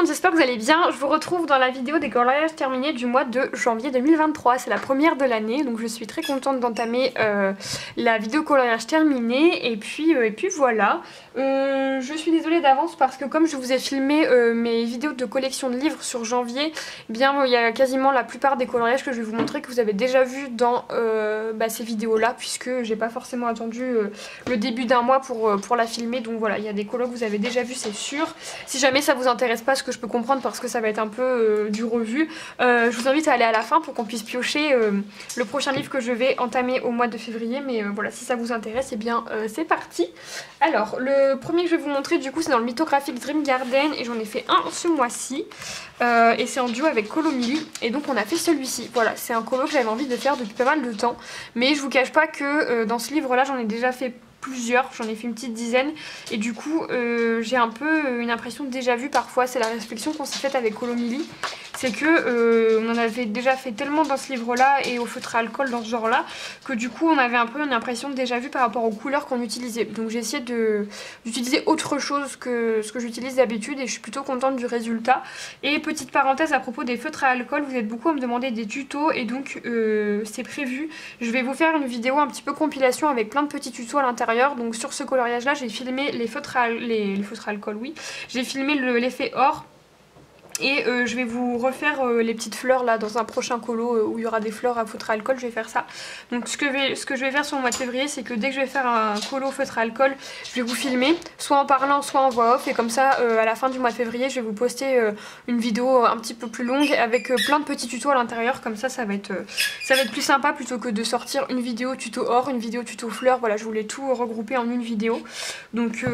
monde, j'espère que vous allez bien. Je vous retrouve dans la vidéo des coloriages terminés du mois de janvier 2023. C'est la première de l'année, donc je suis très contente d'entamer la vidéo coloriage terminée. Et puis voilà. Je suis désolée d'avance parce que comme je vous ai filmé mes vidéos de collection de livres sur janvier, eh bien il y a quasiment la plupart des coloriages que je vais vous montrer que vous avez déjà vu dans ces vidéos là, puisque j'ai pas forcément attendu le début d'un mois pour la filmer. Donc voilà, il y a des colos que vous avez déjà vu, c'est sûr. Si jamais ça vous intéresse pas, ce que je peux comprendre parce que ça va être un peu du revu, je vous invite à aller à la fin pour qu'on puisse piocher le prochain livre que je vais entamer au mois de février. Mais voilà, si ça vous intéresse, eh bien c'est parti. Alors le premier que je vais vous montrer du coup c'est dans le Mythographique Dream Garden et j'en ai fait un ce mois-ci et c'est en duo avec Colomili et donc on a fait celui-ci. Voilà, c'est un colo que j'avais envie de faire depuis pas mal de temps, mais je vous cache pas que dans ce livre là j'en ai déjà fait plusieurs, j'en ai fait une petite dizaine et du coup j'ai un peu une impression de déjà vu parfois. C'est la réflexion qu'on s'est faite avec Colomili, c'est que on en avait déjà fait tellement dans ce livre là et au feutre à alcool dans ce genre là que du coup on avait un peu une impression de déjà vu par rapport aux couleurs qu'on utilisait. Donc j'ai essayé d'utiliser autre chose que ce que j'utilise d'habitude et je suis plutôt contente du résultat. Et petite parenthèse à propos des feutres à alcool, vous êtes beaucoup à me demander des tutos et donc c'est prévu, je vais vous faire une vidéo un petit peu compilation avec plein de petits tutos à l'intérieur. Donc sur ce coloriage là j'ai filmé les feutres à alcool, oui, j'ai filmé l'effet or. Et je vais vous refaire les petites fleurs là dans un prochain colo où il y aura des fleurs à feutre à alcool, je vais faire ça. Donc ce que je vais faire sur le mois de février, c'est que dès que je vais faire un colo feutre à alcool, je vais vous filmer, soit en parlant, soit en voix off. Et comme ça, à la fin du mois de février, je vais vous poster une vidéo un petit peu plus longue avec plein de petits tutos à l'intérieur. Comme ça va être plus sympa plutôt que de sortir une vidéo tuto or, une vidéo tuto fleurs. Voilà, je voulais tout regrouper en une vidéo. Donc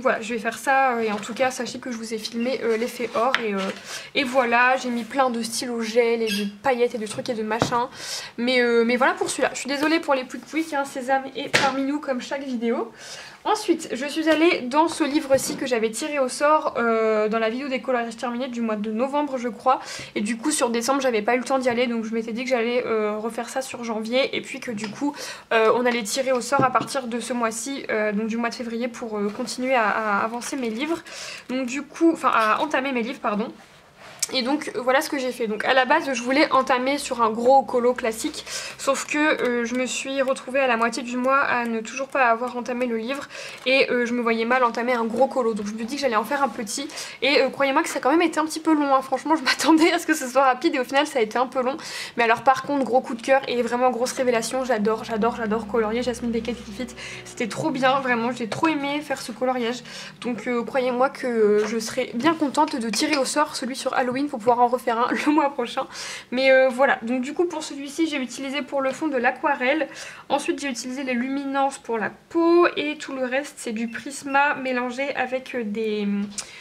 voilà, je vais faire ça. Et en tout cas, sachez que je vous ai filmé l'effet or et voilà, j'ai mis plein de stylos gel et de paillettes et de trucs et de machins. Mais voilà pour celui-là. Je suis désolée pour les pouic-pouic, hein, Sésame est parmi nous comme chaque vidéo. Ensuite, je suis allée dans ce livre-ci que j'avais tiré au sort dans la vidéo des coloriages terminés du mois de novembre, je crois. Et du coup, sur décembre, j'avais pas eu le temps d'y aller. Donc je m'étais dit que j'allais refaire ça sur janvier. Et puis que du coup, on allait tirer au sort à partir de ce mois-ci, donc du mois de février, pour continuer à avancer mes livres. Donc du coup, enfin à entamer mes livres, pardon. Et donc voilà ce que j'ai fait. Donc à la base je voulais entamer sur un gros colo classique, sauf que je me suis retrouvée à la moitié du mois à ne toujours pas avoir entamé le livre et je me voyais mal entamer un gros colo. Donc je me dis que j'allais en faire un petit et croyez-moi que ça a quand même été un petit peu long, hein. Franchement je m'attendais à ce que ce soit rapide et au final ça a été un peu long. Mais alors par contre gros coup de cœur et vraiment grosse révélation, j'adore colorier Jasmine Beckett Fit. C'était trop bien, vraiment j'ai trop aimé faire ce coloriage. Donc croyez-moi que je serai bien contente de tirer au sort celui sur Halloween pour pouvoir en refaire un le mois prochain. Mais voilà, donc du coup pour celui-ci j'ai utilisé pour le fond de l'aquarelle. Ensuite j'ai utilisé les luminances pour la peau et tout le reste c'est du Prisma mélangé avec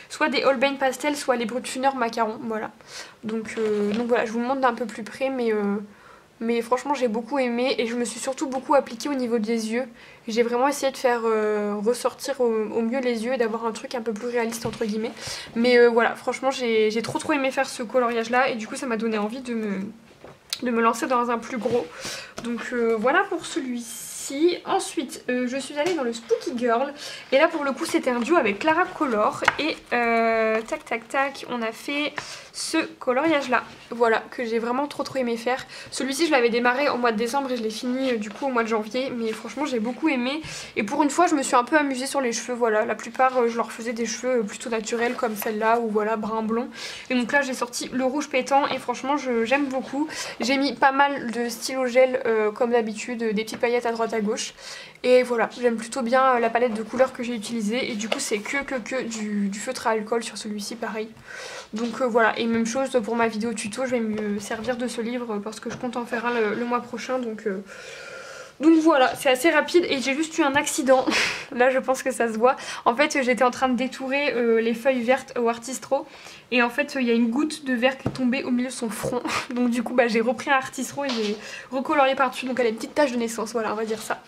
soit des Holbein Pastel, soit les Brutfuner macarons. Voilà, donc voilà, je vous montre d'un peu plus près, mais franchement j'ai beaucoup aimé et je me suis surtout beaucoup appliquée au niveau des yeux. J'ai vraiment essayé de faire ressortir au mieux les yeux et d'avoir un truc un peu plus réaliste entre guillemets. Mais voilà, franchement j'ai trop aimé faire ce coloriage là et du coup ça m'a donné envie de me lancer dans un plus gros. Donc voilà pour celui-ci. Ensuite je suis allée dans le Spooky Girl et là pour le coup c'était un duo avec Clara Color et tac on a fait ce coloriage là, voilà, que j'ai vraiment trop aimé faire. Celui-ci je l'avais démarré au mois de décembre et je l'ai fini du coup au mois de janvier, mais franchement j'ai beaucoup aimé et pour une fois je me suis un peu amusée sur les cheveux. Voilà, la plupart je leur faisais des cheveux plutôt naturels comme celle-là ou voilà brun blond, et donc là j'ai sorti le rouge pétant et franchement j'aime beaucoup. J'ai mis pas mal de stylo gel comme d'habitude, des petites paillettes à droite à gauche et voilà, j'aime plutôt bien la palette de couleurs que j'ai utilisée et du coup c'est que du feutre à alcool sur celui-ci, pareil. Donc voilà, et même chose pour ma vidéo tuto, je vais me servir de ce livre parce que je compte en faire un le mois prochain. Donc voilà, c'est assez rapide et j'ai juste eu un accident. Là je pense que ça se voit. En fait j'étais en train de détourer les feuilles vertes au Artistro et en fait il y a une goutte de verre qui est tombée au milieu de son front. Donc du coup j'ai repris un Artistro et j'ai recolorié par dessus, donc elle a une petite tache de naissance, voilà, on va dire ça.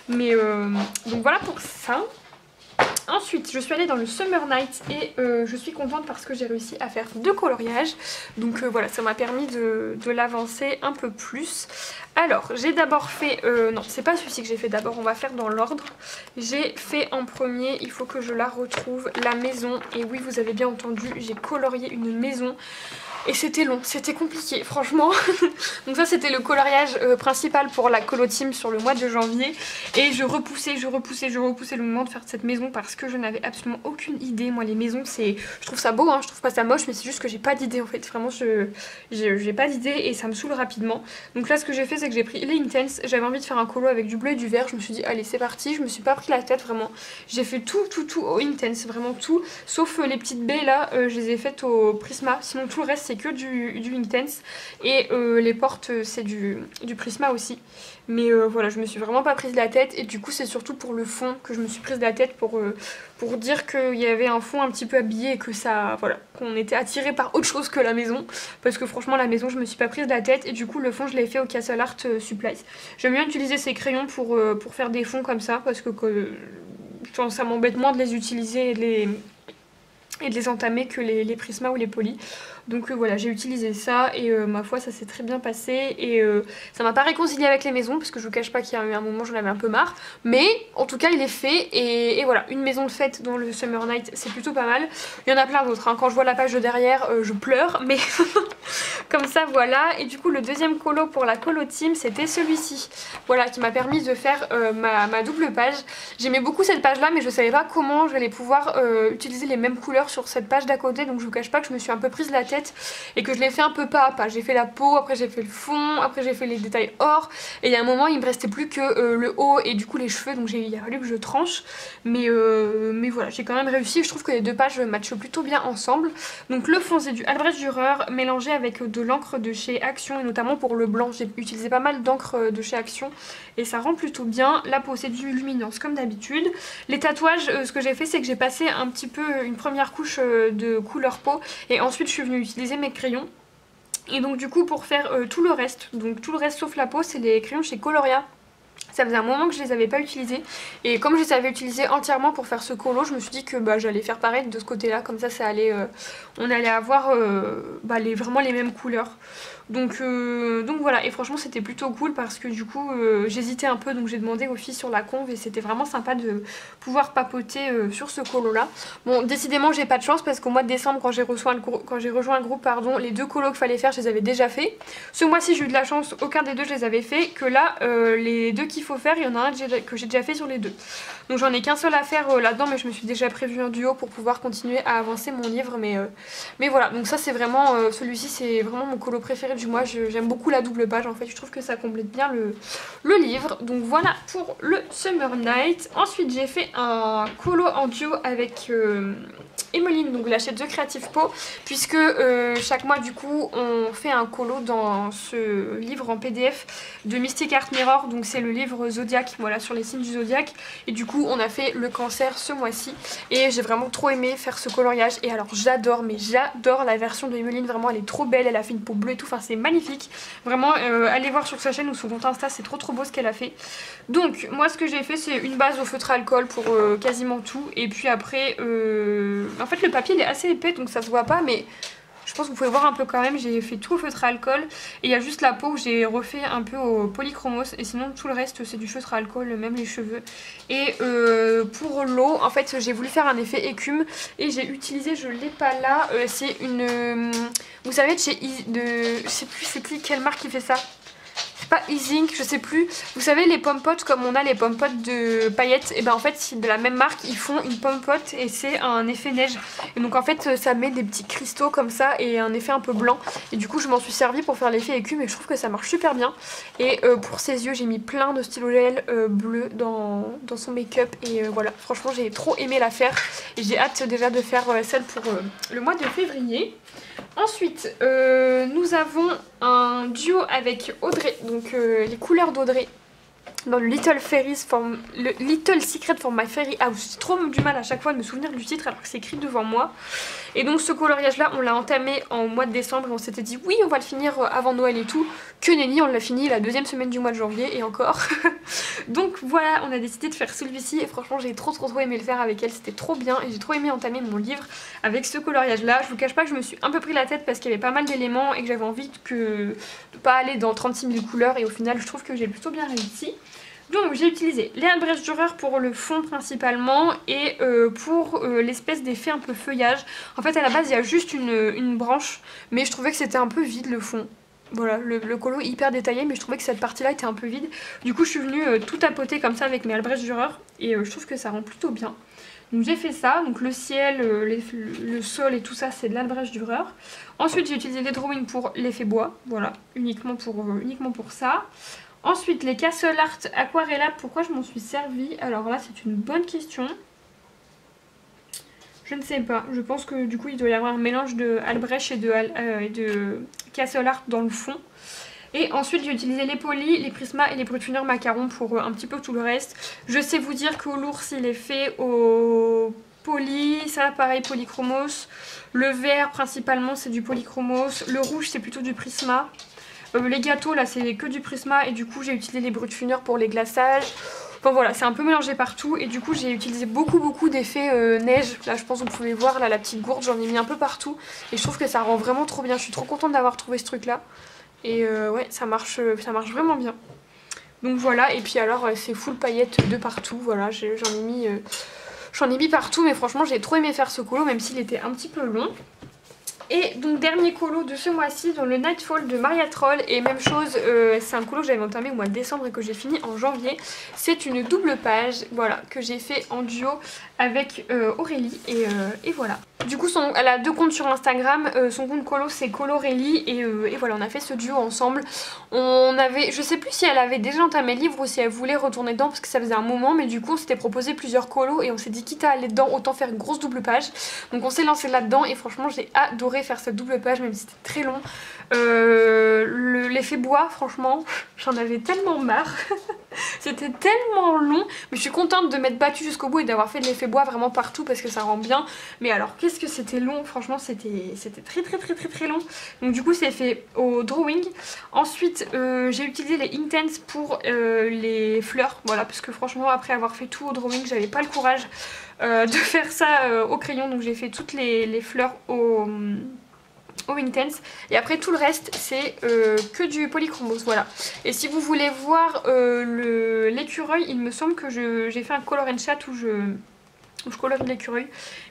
Mais donc voilà pour ça. Ensuite je suis allée dans le Summer Night et je suis contente parce que j'ai réussi à faire 2 coloriages. Donc voilà, ça m'a permis de l'avancer un peu plus. Alors, j'ai d'abord fait... non, c'est pas celui-ci que j'ai fait d'abord, on va faire dans l'ordre. J'ai fait en premier, il faut que je la retrouve, la maison. Et oui, vous avez bien entendu, j'ai colorié une maison. Et c'était long, c'était compliqué, franchement. Donc ça, c'était le coloriage principal pour la colo team sur le mois de janvier. Et je repoussais le moment de faire cette maison parce que je n'avais absolument aucune idée. Moi, les maisons, c'est... Je trouve ça beau, hein, je trouve pas ça moche, mais c'est juste que j'ai pas d'idée en fait. Vraiment, j'ai pas d'idée et ça me saoule rapidement. Donc là, ce que j'ai fait, c'est que j'ai pris les Intense. J'avais envie de faire un colo avec du bleu et du vert. Je me suis dit, allez, c'est parti. Je me suis pas pris la tête, vraiment. J'ai fait tout au Intense, vraiment tout. Sauf les petites baies là, je les ai faites au Prisma. Sinon, tout le reste, c'est que du Intense. Et les portes, c'est du Prisma aussi. Mais voilà, je me suis vraiment pas prise la tête. Et du coup, c'est surtout pour le fond que je me suis prise la tête pour dire qu'il y avait un fond un petit peu habillé et que ça, voilà, qu'on était attiré par autre chose que la maison. Parce que franchement, la maison, je me suis pas prise la tête. Et du coup, le fond, je l'ai fait au Castle Art Supplies. J'aime bien utiliser ces crayons pour faire des fonds comme ça. Parce que ça m'embête moins de les utiliser et de les entamer que les Prisma ou les polis. Donc voilà, j'ai utilisé ça et ma foi ça s'est très bien passé et ça m'a pas réconcilié avec les maisons parce que je vous cache pas qu'il y a eu un moment j'en avais un peu marre, mais en tout cas il est fait et voilà, une maison de fête dans le Summer Night c'est plutôt pas mal. Il y en a plein d'autres, hein. Quand je vois la page de derrière je pleure, mais comme ça voilà. Et du coup le deuxième colo pour la colo team c'était celui-ci, voilà, qui m'a permis de faire ma double page. J'aimais beaucoup cette page là mais je savais pas comment j'allais pouvoir utiliser les mêmes couleurs sur cette page d'à côté, donc je vous cache pas que je me suis un peu prise la tête et que je l'ai fait un peu pas à pas. J'ai fait la peau, après j'ai fait le fond, après j'ai fait les détails or et il y a un moment il me restait plus que le haut et du coup les cheveux, donc il a fallu que je tranche, mais voilà, j'ai quand même réussi. Je trouve que les deux pages matchent plutôt bien ensemble. Donc le fond c'est du Albrecht Dürer mélangé avec de l'encre de chez Action et notamment pour le blanc j'ai utilisé pas mal d'encre de chez Action et ça rend plutôt bien. La peau c'est du Luminance comme d'habitude. Les tatouages, ce que j'ai fait c'est que j'ai passé un petit peu une première couche de couleur peau et ensuite je suis venue utiliser mes crayons. Et donc du coup pour faire tout le reste, donc tout le reste sauf la peau, c'est les crayons chez Coloria. Ça faisait un moment que je les avais pas utilisés et comme je les avais utilisés entièrement pour faire ce colo, je me suis dit que j'allais faire pareil de ce côté là, comme ça allait, on allait avoir vraiment les mêmes couleurs. Donc voilà, et franchement c'était plutôt cool parce que du coup j'hésitais un peu, donc j'ai demandé aux filles sur la conve et c'était vraiment sympa de pouvoir papoter sur ce colo là. Bon, décidément j'ai pas de chance parce qu'au mois de décembre quand j'ai rejoint le groupe, pardon, les deux colos qu'il fallait faire je les avais déjà fait. Ce mois-ci j'ai eu de la chance, aucun des deux je les avais fait, que là les deux qu'il faut faire, il y en a un que j'ai déjà fait sur les deux. Donc j'en ai qu'un seul à faire là-dedans, mais je me suis déjà prévu un duo pour pouvoir continuer à avancer mon livre, mais voilà, donc ça c'est vraiment, celui-ci c'est vraiment mon colo préféré du mois. J'aime beaucoup la double page en fait, je trouve que ça complète bien le livre. Donc voilà pour le Summer Night. Ensuite j'ai fait un colo en duo avec Emeline, donc la chaîne The Creative Po, puisque chaque mois du coup on fait un colo dans ce livre en PDF de Mystic Art Mirror, donc c'est le livre Zodiac, voilà, sur les signes du Zodiac, et du coup on a fait le Cancer ce mois-ci et j'ai vraiment trop aimé faire ce coloriage. Et alors j'adore, mais j'adore la version de Emeline, vraiment elle est trop belle, elle a fait une peau bleue et tout, enfin c'est magnifique, vraiment allez voir sur sa chaîne ou son compte Insta, c'est trop beau ce qu'elle a fait. Donc moi ce que j'ai fait c'est une base au feutre à alcool pour quasiment tout, et puis après en fait le papier il est assez épais donc ça se voit pas, mais je pense que vous pouvez voir un peu quand même. J'ai fait tout au feutre à alcool et il y a juste la peau où j'ai refait un peu au polychromos, et sinon tout le reste c'est du feutre à alcool, même les cheveux. Et pour l'eau en fait j'ai voulu faire un effet écume et j'ai utilisé, je l'ai pas là, c'est une, vous savez de chez je sais plus c'est quelle marque qui fait ça, c'est pas Easing, je sais plus. Vous savez les pommes-potes, comme on a les pommes-potes de paillettes, et ben en fait c'est de la même marque, ils font une pomme-pote et c'est un effet neige. Et donc en fait ça met des petits cristaux comme ça et un effet un peu blanc. Et du coup je m'en suis servi pour faire l'effet écume et je trouve que ça marche super bien. Et pour ses yeux j'ai mis plein de stylo gel bleu dans son make-up et voilà, franchement j'ai trop aimé la faire et j'ai hâte déjà de faire celle pour le mois de février. Ensuite, nous avons un duo avec Audrey, donc les couleurs d'Audrey. dans le Little Secret for My Fairy House. J'ai trop du mal à chaque fois de me souvenir du titre alors que c'est écrit devant moi. Et donc ce coloriage là on l'a entamé en mois de décembre et on s'était dit oui on va le finir avant Noël et tout. Que nenni, on l'a fini la deuxième semaine du mois de janvier et encore. Donc voilà, on a décidé de faire celui-ci et franchement j'ai trop aimé le faire avec elle, c'était trop bien et j'ai trop aimé entamer mon livre avec ce coloriage là. Je vous cache pas que je me suis un peu pris la tête parce qu'il y avait pas mal d'éléments et que j'avais envie de pas aller dans 36 000 couleurs et au final je trouve que j'ai plutôt bien réussi. Donc j'ai utilisé les Albrecht Dürer pour le fond principalement et pour l'espèce d'effet un peu feuillage. En fait à la base il y a juste une branche mais je trouvais que c'était un peu vide le fond. Voilà, le colo est hyper détaillé mais je trouvais que cette partie là était un peu vide. Du coup je suis venue tout tapoter comme ça avec mes Albrecht Dürer et je trouve que ça rend plutôt bien. Donc j'ai fait ça, donc le ciel, le sol et tout ça c'est de l'Albrecht Dürer. Ensuite j'ai utilisé des drawings pour l'effet bois, voilà, uniquement pour ça. Ensuite les Castle Art Aquarella, pourquoi je m'en suis servi? Alors là c'est une bonne question. Je ne sais pas, je pense que du coup il doit y avoir un mélange de Albrecht et de Castle Art dans le fond. Et ensuite j'ai utilisé les polis, les prismas et les brutuneurs macarons pour un petit peu tout le reste. Je sais vous dire que l'ours il est fait au poly, ça pareil polychromos. Le vert principalement c'est du polychromos, le rouge c'est plutôt du prisma. Les gâteaux là c'est que du prisma et du coup j'ai utilisé les brutuneurs pour les glaçages. Enfin voilà, c'est un peu mélangé partout et du coup j'ai utilisé beaucoup d'effets neige. Là je pense que vous pouvez voir là la petite gourde, j'en ai mis un peu partout et je trouve que ça rend vraiment trop bien. Je suis trop contente d'avoir trouvé ce truc là et ouais ça marche vraiment bien. Donc voilà, et puis alors c'est full paillettes de partout, voilà j'en ai mis partout mais franchement j'ai trop aimé faire ce colo même s'il était un petit peu long. Et donc dernier colo de ce mois-ci dans le Nightfall de Maria Troll et même chose, c'est un colo que j'avais entamé au mois de décembre et que j'ai fini en janvier. C'est une double page, voilà, que j'ai fait en duo avec Aurélie et voilà. Du coup elle a deux comptes sur Instagram, son compte colo c'est Colorelli et voilà on a fait ce duo ensemble. Je sais plus si elle avait déjà entamé le livre ou si elle voulait retourner dedans parce que ça faisait un moment mais du coup on s'était proposé plusieurs colos et on s'est dit quitte à aller dedans autant faire une grosse double page. Donc on s'est lancé là-dedans et franchement j'ai adoré faire cette double page même si c'était très long. L'effet bois franchement j'en avais tellement marre. C'était tellement long mais je suis contente de m'être battue jusqu'au bout et d'avoir fait de l'effet bois vraiment partout parce que ça rend bien. Mais alors qu'est-ce que c'était long, franchement c'était très long. Donc du coup c'est fait au drawing. Ensuite j'ai utilisé les Intense pour les fleurs, voilà, parce que franchement après avoir fait tout au drawing j'avais pas le courage de faire ça au crayon. Donc j'ai fait toutes les fleurs au Intense et après tout le reste c'est que du polychromos, voilà. Et si vous voulez voir l'écureuil, il me semble que j'ai fait un color and chat où je colore l'écureuil,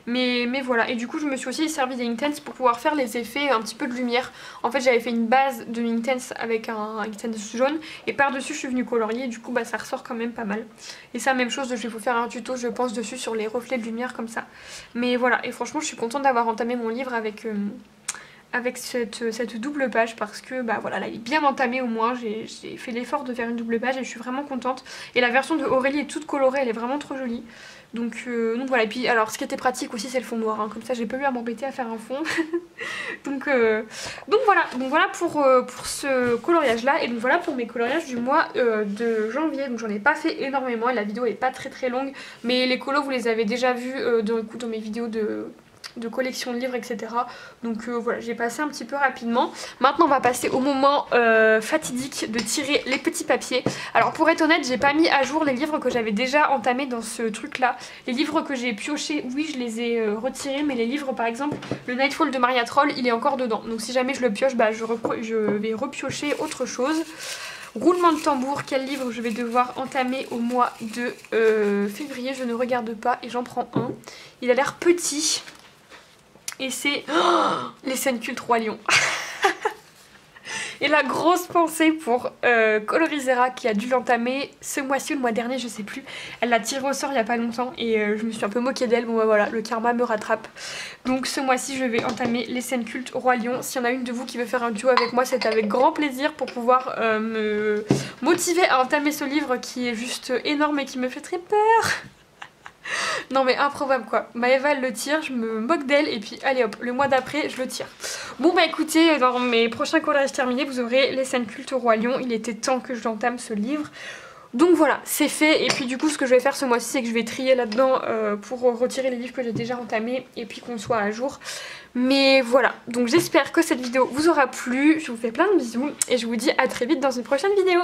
mais voilà. Et du coup je me suis aussi servi des Intense pour pouvoir faire les effets un petit peu de lumière. En fait j'avais fait une base de Intense avec un Intense jaune et par dessus je suis venue colorier et du coup bah ça ressort quand même pas mal. Et ça même chose, je vais vous faire un tuto je pense dessus sur les reflets de lumière comme ça. Mais voilà, et franchement je suis contente d'avoir entamé mon livre avec cette double page parce que bah voilà, là il est bien entamé au moins, j'ai fait l'effort de faire une double page et je suis vraiment contente. Et la version de Aurélie est toute colorée, elle est vraiment trop jolie. Donc voilà, et puis alors ce qui était pratique aussi c'est le fond noir, hein. Comme ça j'ai pas eu à m'embêter à faire un fond. donc voilà pour ce coloriage là. Et donc voilà pour mes coloriages du mois de janvier. Donc j'en ai pas fait énormément et la vidéo est pas très longue, mais les colos vous les avez déjà vus dans mes vidéos de collection de livres etc. Donc voilà, j'ai passé un petit peu rapidement. Maintenant on va passer au moment fatidique de tirer les petits papiers. Alors pour être honnête j'ai pas mis à jour les livres que j'avais déjà entamés dans ce truc là. Les livres que j'ai piochés, oui je les ai retirés, mais les livres par exemple le Nightfall de Maria Troll il est encore dedans. Donc si jamais je le pioche bah je vais repiocher autre chose. Roulement de tambour, quel livre je vais devoir entamer au mois de février, je ne regarde pas et j'en prends un. Il a l'air petit. Et c'est les scènes cultes Roi Lion. Et la grosse pensée pour Colorisera qui a dû l'entamer ce mois-ci ou le mois dernier, je sais plus. Elle l'a tiré au sort il y a pas longtemps et je me suis un peu moquée d'elle. Bon bah voilà, le karma me rattrape. Donc ce mois-ci je vais entamer les scènes cultes Roi Lion. S'il y en a une de vous qui veut faire un duo avec moi, c'est avec grand plaisir pour pouvoir me motiver à entamer ce livre qui est juste énorme et qui me fait très peur. Non mais improbable quoi. Maëva elle le tire, je me moque d'elle et puis allez hop, le mois d'après je le tire. Bon bah écoutez, dans mes prochains coloriages terminés vous aurez les scènes cultes Roi Lion. Il était temps que je l'entame ce livre. Donc voilà, c'est fait. Et puis du coup ce que je vais faire ce mois-ci, c'est que je vais trier là-dedans pour retirer les livres que j'ai déjà entamés et puis qu'on soit à jour. Mais voilà, donc j'espère que cette vidéo vous aura plu. Je vous fais plein de bisous et je vous dis à très vite dans une prochaine vidéo.